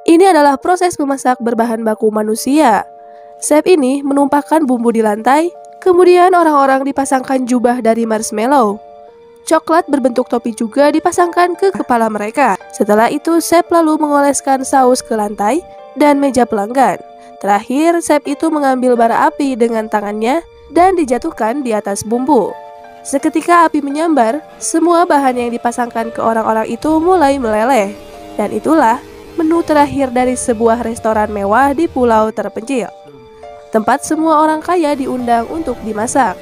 Ini adalah proses memasak berbahan baku manusia. Chef ini menumpahkan bumbu di lantai, kemudian orang-orang dipasangkan jubah dari marshmallow. Coklat berbentuk topi juga dipasangkan ke kepala mereka. Setelah itu, chef lalu mengoleskan saus ke lantai dan meja pelanggan. Terakhir, chef itu mengambil bara api dengan tangannya dan dijatuhkan di atas bumbu. Seketika api menyambar, semua bahan yang dipasangkan ke orang-orang itu mulai meleleh. Dan itulah menu terakhir dari sebuah restoran mewah di pulau terpencil, tempat semua orang kaya diundang untuk dimasak.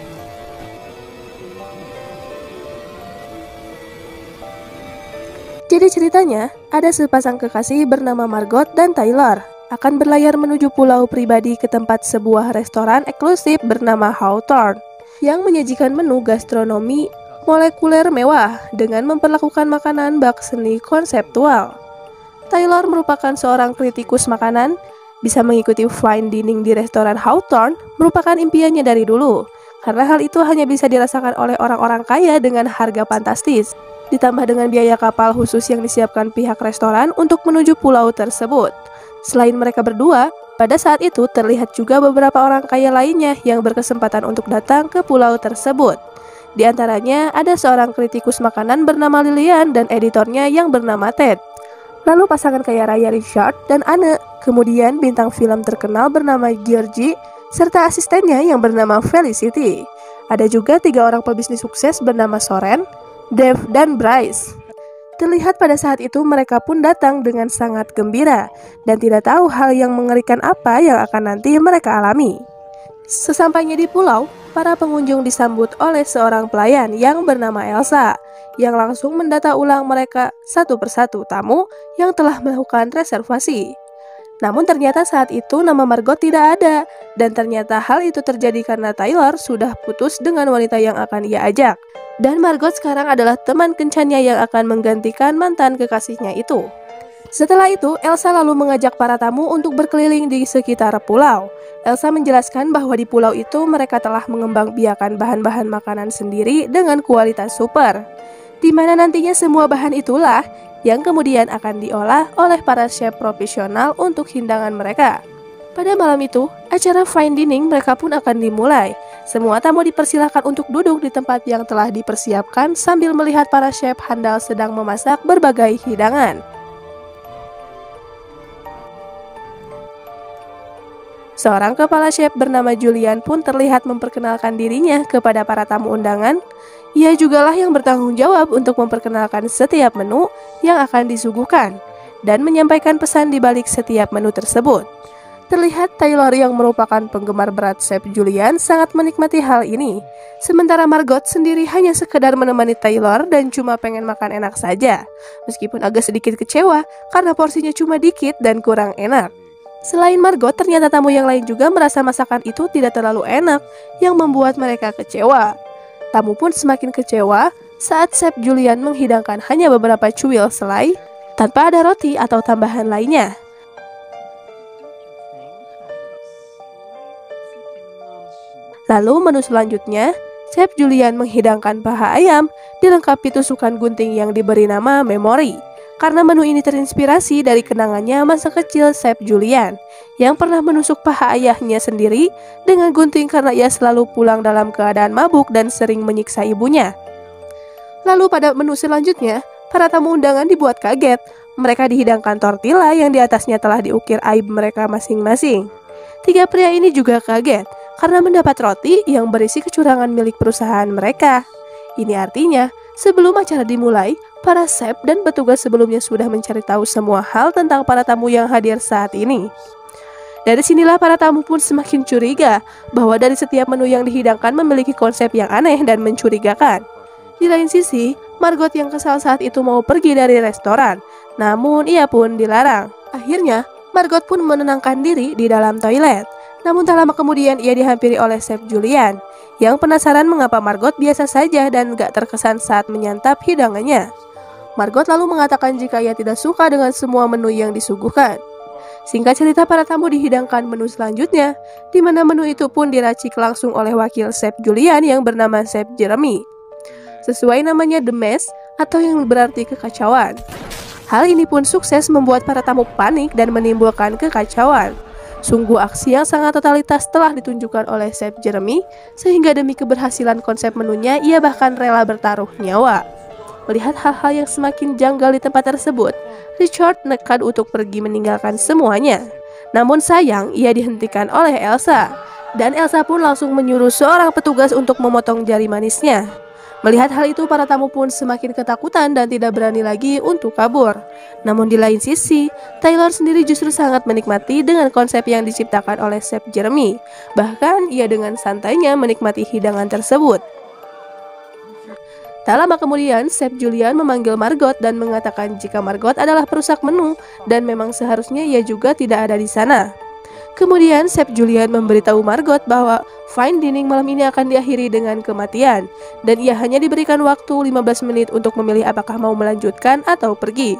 Jadi ceritanya, ada sepasang kekasih bernama Margot dan Taylor akan berlayar menuju pulau pribadi ke tempat sebuah restoran eksklusif bernama Hawthorne yang menyajikan menu gastronomi molekuler mewah dengan memperlakukan makanan bak seni konseptual. Taylor merupakan seorang kritikus makanan, bisa mengikuti fine dining di restoran Hawthorne merupakan impiannya dari dulu, karena hal itu hanya bisa dirasakan oleh orang-orang kaya dengan harga fantastis. Ditambah dengan biaya kapal khusus yang disiapkan pihak restoran untuk menuju pulau tersebut. Selain mereka berdua, pada saat itu terlihat juga beberapa orang kaya lainnya yang berkesempatan untuk datang ke pulau tersebut. Di antaranya ada seorang kritikus makanan bernama Lillian dan editornya yang bernama Ted. Lalu pasangan kaya raya Richard dan Anne, kemudian bintang film terkenal bernama Georgie, serta asistennya yang bernama Felicity. Ada juga 3 orang pebisnis sukses bernama Soren, Dave, dan Bryce. Terlihat pada saat itu mereka pun datang dengan sangat gembira dan tidak tahu hal yang mengerikan apa yang akan nanti mereka alami. Sesampainya di pulau, para pengunjung disambut oleh seorang pelayan yang bernama Elsa yang langsung mendata ulang mereka satu persatu tamu yang telah melakukan reservasi. Namun ternyata saat itu nama Margot tidak ada, dan ternyata hal itu terjadi karena Taylor sudah putus dengan wanita yang akan ia ajak. Dan Margot sekarang adalah teman kencannya yang akan menggantikan mantan kekasihnya itu. Setelah itu, Elsa lalu mengajak para tamu untuk berkeliling di sekitar pulau. Elsa menjelaskan bahwa di pulau itu mereka telah mengembangbiakan bahan-bahan makanan sendiri dengan kualitas super, di mana nantinya semua bahan itulah yang kemudian akan diolah oleh para chef profesional untuk hidangan mereka. Pada malam itu, acara fine dining mereka pun akan dimulai. Semua tamu dipersilakan untuk duduk di tempat yang telah dipersiapkan sambil melihat para chef handal sedang memasak berbagai hidangan. Seorang kepala chef bernama Julian pun terlihat memperkenalkan dirinya kepada para tamu undangan. Ia jugalah yang bertanggung jawab untuk memperkenalkan setiap menu yang akan disuguhkan dan menyampaikan pesan di balik setiap menu tersebut. Terlihat Taylor yang merupakan penggemar berat Chef Julian sangat menikmati hal ini. Sementara Margot sendiri hanya sekedar menemani Taylor dan cuma pengen makan enak saja. Meskipun agak sedikit kecewa karena porsinya cuma dikit dan kurang enak. Selain Margot, ternyata tamu yang lain juga merasa masakan itu tidak terlalu enak yang membuat mereka kecewa. Tamu pun semakin kecewa saat Chef Julian menghidangkan hanya beberapa cuil selai tanpa ada roti atau tambahan lainnya. Lalu menu selanjutnya, Chef Julian menghidangkan paha ayam dilengkapi tusukan gunting yang diberi nama Memory. Karena menu ini terinspirasi dari kenangannya masa kecil Chef Julian yang pernah menusuk paha ayahnya sendiri dengan gunting karena ia selalu pulang dalam keadaan mabuk dan sering menyiksa ibunya. Lalu pada menu selanjutnya, para tamu undangan dibuat kaget. Mereka dihidangkan tortilla yang di atasnya telah diukir aib mereka masing-masing. 3 pria ini juga kaget karena mendapat roti yang berisi kecurangan milik perusahaan mereka. Ini artinya, sebelum acara dimulai, para chef dan petugas sebelumnya sudah mencari tahu semua hal tentang para tamu yang hadir saat ini. Dari sinilah para tamu pun semakin curiga bahwa dari setiap menu yang dihidangkan memiliki konsep yang aneh dan mencurigakan. Di lain sisi, Margot yang kesal saat itu mau pergi dari restoran, namun ia pun dilarang. Akhirnya, Margot pun menenangkan diri di dalam toilet. Namun tak lama kemudian ia dihampiri oleh Chef Julian yang penasaran mengapa Margot biasa saja dan gak terkesan saat menyantap hidangannya. Margot lalu mengatakan jika ia tidak suka dengan semua menu yang disuguhkan. Singkat cerita, para tamu dihidangkan menu selanjutnya, di mana menu itu pun diracik langsung oleh wakil Chef Julian yang bernama Chef Jeremy. Sesuai namanya The Mess atau yang berarti kekacauan. Hal ini pun sukses membuat para tamu panik dan menimbulkan kekacauan. Sungguh aksi yang sangat totalitas telah ditunjukkan oleh Chef Jeremy, sehingga demi keberhasilan konsep menunya ia bahkan rela bertaruh nyawa. Melihat hal-hal yang semakin janggal di tempat tersebut, Richard nekat untuk pergi meninggalkan semuanya. Namun sayang, ia dihentikan oleh Elsa, dan Elsa pun langsung menyuruh seorang petugas untuk memotong jari manisnya. Melihat hal itu, para tamu pun semakin ketakutan dan tidak berani lagi untuk kabur. Namun di lain sisi, Taylor sendiri justru sangat menikmati dengan konsep yang diciptakan oleh Chef Jeremy. Bahkan ia dengan santainya menikmati hidangan tersebut. Tak lama kemudian, Chef Julian memanggil Margot dan mengatakan jika Margot adalah perusak menu dan memang seharusnya ia juga tidak ada di sana. Kemudian Chef Julian memberitahu Margot bahwa fine dining malam ini akan diakhiri dengan kematian, dan ia hanya diberikan waktu 15 menit untuk memilih apakah mau melanjutkan atau pergi.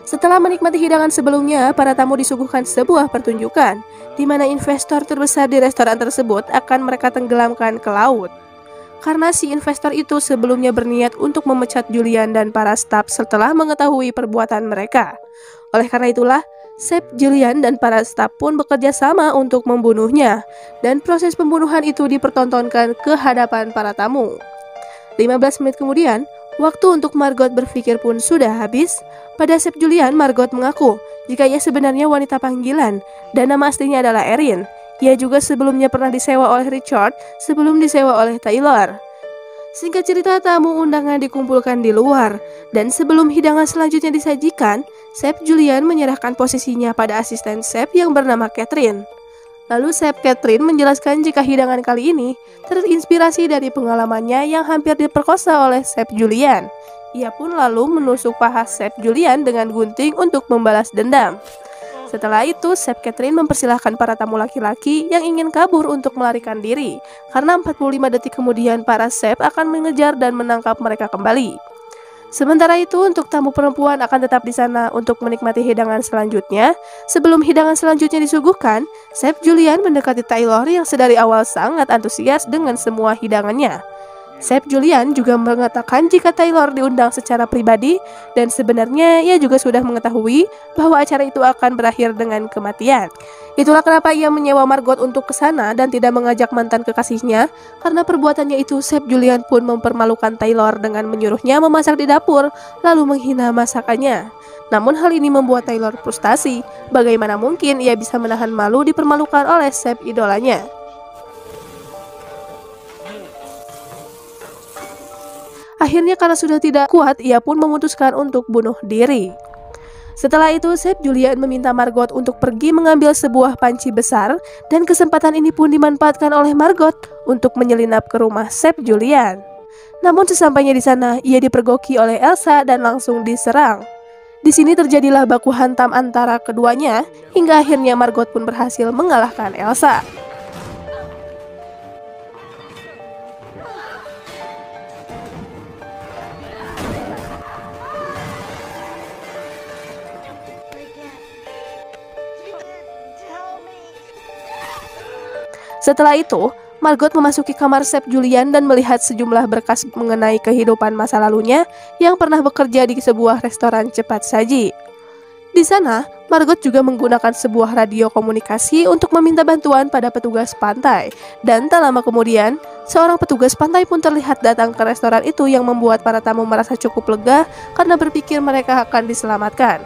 Setelah menikmati hidangan sebelumnya, para tamu disuguhkan sebuah pertunjukan, di mana investor terbesar di restoran tersebut akan mereka tenggelamkan ke laut. Karena si investor itu sebelumnya berniat untuk memecat Julian dan para staf setelah mengetahui perbuatan mereka. Oleh karena itulah, Chef Julian dan para staf pun bekerja sama untuk membunuhnya, dan proses pembunuhan itu dipertontonkan ke hadapan para tamu. 15 menit kemudian, waktu untuk Margot berpikir pun sudah habis. Pada Chef Julian, Margot mengaku jika ia sebenarnya wanita panggilan dan nama aslinya adalah Erin. Ia juga sebelumnya pernah disewa oleh Richard sebelum disewa oleh Taylor. Singkat cerita, tamu undangan dikumpulkan di luar, dan sebelum hidangan selanjutnya disajikan, Chef Julian menyerahkan posisinya pada asisten chef yang bernama Catherine. Lalu Chef Catherine menjelaskan jika hidangan kali ini terinspirasi dari pengalamannya yang hampir diperkosa oleh Chef Julian. Ia pun lalu menusuk paha Chef Julian dengan gunting untuk membalas dendam. Setelah itu, Chef Catherine mempersilahkan para tamu laki-laki yang ingin kabur untuk melarikan diri, karena 45 detik kemudian para chef akan mengejar dan menangkap mereka kembali. Sementara itu, untuk tamu perempuan akan tetap di sana untuk menikmati hidangan selanjutnya. Sebelum hidangan selanjutnya disuguhkan, Chef Julian mendekati Taylor yang sedari awal sangat antusias dengan semua hidangannya. Chef Julian juga mengatakan jika Taylor diundang secara pribadi, dan sebenarnya ia juga sudah mengetahui bahwa acara itu akan berakhir dengan kematian. Itulah kenapa ia menyewa Margot untuk ke sana dan tidak mengajak mantan kekasihnya. Karena perbuatannya itu, Chef Julian pun mempermalukan Taylor dengan menyuruhnya memasak di dapur, lalu menghina masakannya. Namun hal ini membuat Taylor frustasi. Bagaimana mungkin ia bisa menahan malu dipermalukan oleh chef idolanya? Akhirnya karena sudah tidak kuat, ia pun memutuskan untuk bunuh diri. Setelah itu, Chef Julian meminta Margot untuk pergi mengambil sebuah panci besar, dan kesempatan ini pun dimanfaatkan oleh Margot untuk menyelinap ke rumah Chef Julian. Namun sesampainya di sana, ia dipergoki oleh Elsa dan langsung diserang. Di sini terjadilah baku hantam antara keduanya, hingga akhirnya Margot pun berhasil mengalahkan Elsa. Setelah itu, Margot memasuki kamar Chef Julian dan melihat sejumlah berkas mengenai kehidupan masa lalunya yang pernah bekerja di sebuah restoran cepat saji. Di sana, Margot juga menggunakan sebuah radio komunikasi untuk meminta bantuan pada petugas pantai. Dan tak lama kemudian, seorang petugas pantai pun terlihat datang ke restoran itu yang membuat para tamu merasa cukup lega karena berpikir mereka akan diselamatkan.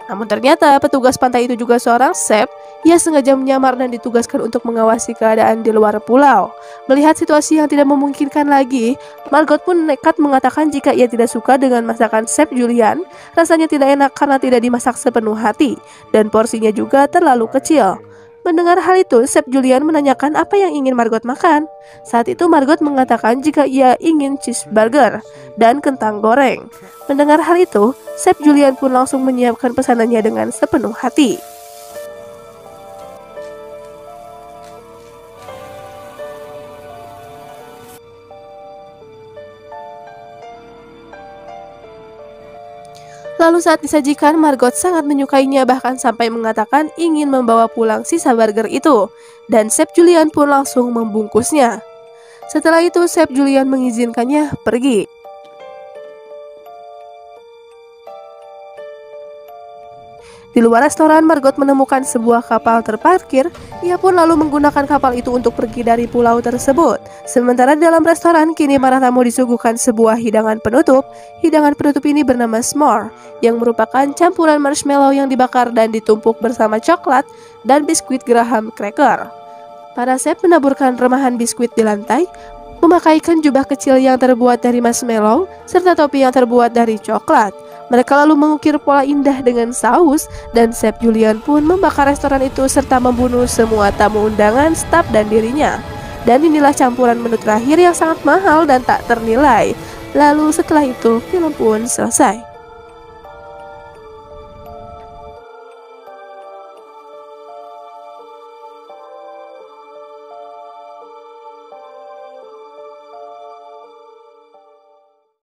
Namun ternyata petugas pantai itu juga seorang chef. Ia sengaja menyamar dan ditugaskan untuk mengawasi keadaan di luar pulau. Melihat situasi yang tidak memungkinkan lagi, Margot pun nekat mengatakan jika ia tidak suka dengan masakan Chef Julian. Rasanya tidak enak karena tidak dimasak sepenuh hati, dan porsinya juga terlalu kecil. Mendengar hal itu, Chef Julian menanyakan apa yang ingin Margot makan. Saat itu Margot mengatakan jika ia ingin cheeseburger dan kentang goreng. Mendengar hal itu, Chef Julian pun langsung menyiapkan pesanannya dengan sepenuh hati. Lalu saat disajikan, Margot sangat menyukainya, bahkan sampai mengatakan ingin membawa pulang sisa burger itu. Dan Chef Julian pun langsung membungkusnya. Setelah itu Chef Julian mengizinkannya pergi. Di luar restoran, Margot menemukan sebuah kapal terparkir. Ia pun lalu menggunakan kapal itu untuk pergi dari pulau tersebut. Sementara di dalam restoran, kini para tamu disuguhkan sebuah hidangan penutup. Hidangan penutup ini bernama s'more, yang merupakan campuran marshmallow yang dibakar dan ditumpuk bersama coklat dan biskuit graham cracker. Para chef menaburkan remahan biskuit di lantai, memakaikan jubah kecil yang terbuat dari marshmallow, serta topi yang terbuat dari coklat. Mereka lalu mengukir pola indah dengan saus, dan Chef Julian pun membakar restoran itu serta membunuh semua tamu undangan, staf, dan dirinya. Dan inilah campuran menu terakhir yang sangat mahal dan tak ternilai. Lalu setelah itu, film pun selesai.